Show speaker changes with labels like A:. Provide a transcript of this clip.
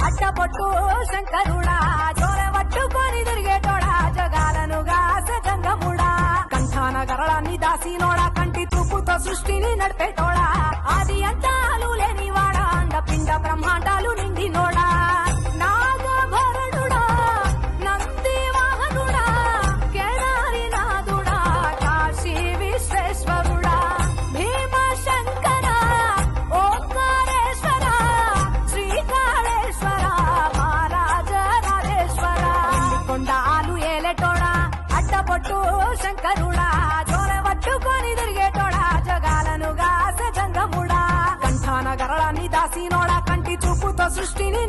A: అడ్డపొట్టు శంకరుడా జోర పట్టుకొని తిరిగేటోడా జగాలను గాస జంగముడా కంఠాన గరళాన్ని దాసినోడా కంటి చూపుతో సృష్టిని నడిపేటోడా ఆది అంతాలు లేనివాడా అండ పిండ బ్రహ్మాండాలు నిండినోడా నాగభరణుడా నంది వాహనుడా కేదారి నాథుడా కాశీ విశ్వేశ్వరుడా భీమ శంకర ఓంకారేశ్వర శ్రీకాళేశ్వర మహారాజ రాజేశ్వర కొండాలు ఏలేటోడా అడ్డపొట్టు శంకరుడా జోర పట్టుకొని తిరిగేటోడా జగాలను గాస జంగముడా కంఠాన గరళాన్ని దాసినోడా కంటి చూపుతో సృష్టిని